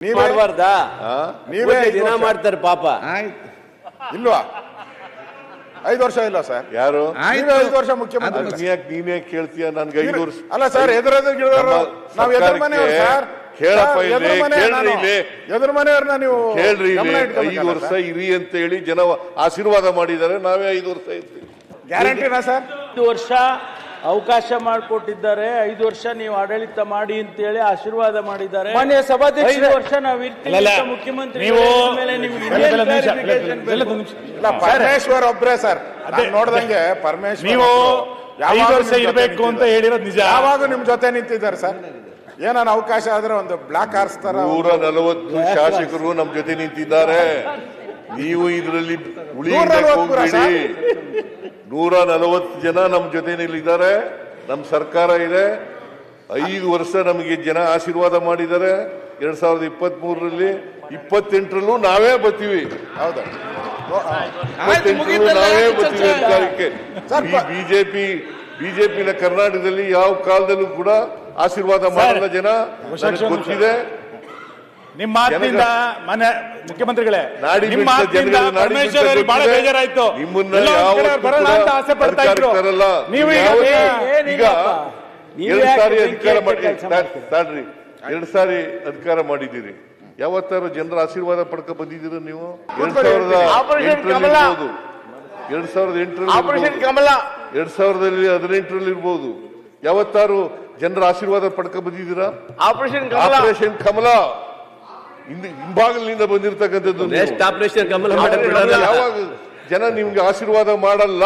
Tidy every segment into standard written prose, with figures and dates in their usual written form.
ಮಾಡಬಾರ್ದಾ? ನೀವೇ ದಿನ ಮಾಡ್ತಾರೆ ಪಾಪ. ಇಲ್ವಾ? 5 ವರ್ಷ ಇಲ್ಲ ಸರ್. ಯಾರು 5 ವರ್ಷ ಮುಖ್ಯಮಂತ್ರಿ. ನೀನೇ ಕೇಳ್ತೀಯ? ನನ್ಗೆ 5 ವರ್ಷ ಅಲ್ಲ ಸರ್, ನಾವು ಎದುರು ಮನೆಯವರು ಸರ್. ಕೇಳಪ್ಪ, ಎದುರು ಮನೆಯವ್ರನ್ನ ನೀವು ಕೇಳ್ರಿ. 5 ವರ್ಷ ಇರಿ ಅಂತ ಹೇಳಿ ಜನ ಆಶೀರ್ವಾದ ಮಾಡಿದ್ದಾರೆ. ನಾವೇ 5 ವರ್ಷ ಇರ್ತೀವಿ. ಗ್ಯಾರಂಟಿನಾ ಸರ್? 5 ವರ್ಷ ಅವಕಾಶ ಮಾಡಿಕೊಟ್ಟಿದ್ದಾರೆ. 5 ವರ್ಷ ನೀವು ಆಡಳಿತ ಮಾಡಿ ಅಂತ ಹೇಳಿ ಆಶೀರ್ವಾದ ಮಾಡಿದ್ದಾರೆ. 5 ವರ್ಷ ನಾವು ಇರ್ತೀವಿ ಮುಖ್ಯಮಂತ್ರಿ ಮೇಲೆ ಪರಮೇಶ್ವರ್ ಒಬ್ರೇ ಸರ್ ನೋಡ್ದಂಗೆ. ಪರಮೇಶ್ವರ್ ನೀವು 5 ವರ್ಷ ಇರಬೇಕು ಅಂತ ಹೇಳಿರೋದು ನಿಜ. ಯಾವಾಗ ನಿಮ್ ಜೊತೆ ನಿಂತಿದ್ದಾರೆ ಸರ್. ಏನಾನ ಅವಕಾಶ ಆದ್ರೆ ಒಂದು ಬ್ಲಾಕ್ ಹಾರಿಸ್ತಾರ. 140 ಶಾಸಕರು ನಮ್ ಜೊತೆ ನಿಂತಿದ್ದಾರೆ. ನೀವು ಇದರಲ್ಲಿ ಉಳಿ 140 ಜನ ನಮ್ ಜೊತೆನಲ್ಲಿದ್ದಾರೆ. ನಮ್ ಸರ್ಕಾರ ಇದೆ. 5 ವರ್ಷ ನಮಗೆ ಜನ ಆಶೀರ್ವಾದ ಮಾಡಿದ್ದಾರೆ. 2023ರಲ್ಲಿ 28ರಲ್ಲೂ ನಾವೇ ಬರ್ತೀವಿ. ಹೌದು, 28ರಲ್ಲೂ ನಾವೇ ಬರ್ತೀವಿ ಅಧಿಕಾರಕ್ಕೆ. ಬಿಜೆಪಿನ ಕರ್ನಾಟಕದಲ್ಲಿ ಯಾವ ಕಾಲದಲ್ಲೂ ಕೂಡ ಆಶೀರ್ವಾದ ಮಾಡಲ್ಲ ಜನ. ಗೊತ್ತಿದೆ. ನಿಮ್ಮ ಮಾತಿನಿಂದ ಮನೆ ಮುಖ್ಯಮಂತ್ರಿಗಳೇ, ನಿಮ್ಮ ಮಾತಿನಿಂದ ಪರಮೇಶ್ವರ್ ಅವರಿಗೆ ಬಹಳ ಬೇಜಾರಾಯ್ತು. ನಿಮ್ಮನ್ನ ಬರೋಣ ಅಂತ ಆಸೆ ಪಡ್ತಾ ಇದ್ರು. ನೀವು ಈಗ 2 ಸಾರಿ ಅಧಿಕಾರ ಮಾಡಿ 2 ಸಾರಿ ಅಧಿಕಾರ ಮಾಡಿದ್ದೀರಿ. ಯಾವತ್ತಾರು ಜನರ ಆಶೀರ್ವಾದ ಪಡ್ಕ ಬಂದಿದ್ದೀರ ನೀವು? 2018ರಲ್ಲಿ ಇರ್ಬೋದು. ಯಾವತ್ತಾರು ಜನರ ಆಶೀರ್ವಾದ ಪಡ್ಕ ಬಂದಿದ್ದೀರಾ? ಆಪರೇಷನ್ ಕಮಲ ಹಿಂಭಾಗಲಿನಿಂದ ಬಂದಿರತಕ್ಕಂಥದ್ದು. ಯಾವಾಗ ಜನ ನಿಮ್ಗೆ ಆಶೀರ್ವಾದ ಮಾಡಲ್ಲ?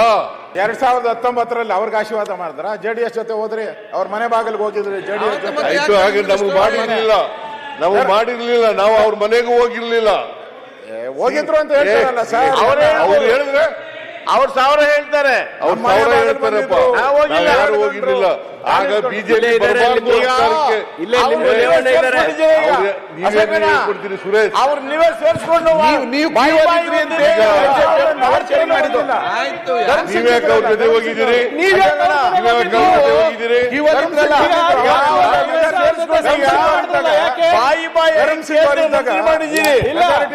2019ರಲ್ಲಿ ಅವ್ರಿಗೆ ಆಶೀರ್ವಾದ ಮಾಡಿದ್ರ? JDS ಜೊತೆ ಹೋದ್ರಿ, ಅವ್ರ ಮನೆ ಬಾಗಿಲಿಗೆ ಹೋಗಿದ್ರಿ JDS ಜೊತೆ. ಆಯ್ತು, ಹಾಗೆ ನಮಗೆ ಮಾಡಿರ್ಲಿಲ್ಲ. ನಾವು ಅವ್ರ ಮನೆಗೂ ಹೋಗಿರ್ಲಿಲ್ಲ. ಹೋಗಿದ್ರು ಅಂತ ಹೇಳ್ತಾರಲ್ಲ ಸರ್. ಅವ್ರು ಹೇಳಿದ್ರೆ ಅವ್ರು 1000 ಹೇಳ್ತಾರೆ. ಅವ್ರು 1000 ಹೇಳ್ತಾರಪ್ಪ. ಯಾರು ಹೋಗಿರ್ಲಿಲ್ಲ. ಆಗ ಬಿಜೆಪಿ ಕೊಡ್ತೀರಿ ಸುರೇಶ್. ಅವ್ರು ನೀವೇ ಸೇರಿಸ್ಕೊಂಡು ನೀವ್ಯಾಕೆ ಅವ್ರ ಜೊತೆ ಹೋಗಿದ್ದೀರಿ?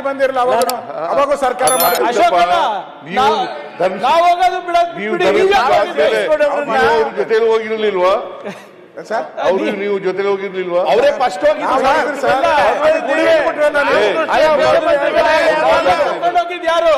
ಬಂದಿರಲ್ಲ ಅವಾಗ ಸರ್ಕಾರ. ಜೊತೆ ಹೋಗಿರ್ಲಿಲ್ವಾ ಸರ್? ನೀವು ಜೊತೆ ಹೋಗಿರ್ಲಿಲ್ವಾ? ಅವರೇ ಫಸ್ಟ್ ಹೋಗಿದ್ರು. ಯಾರು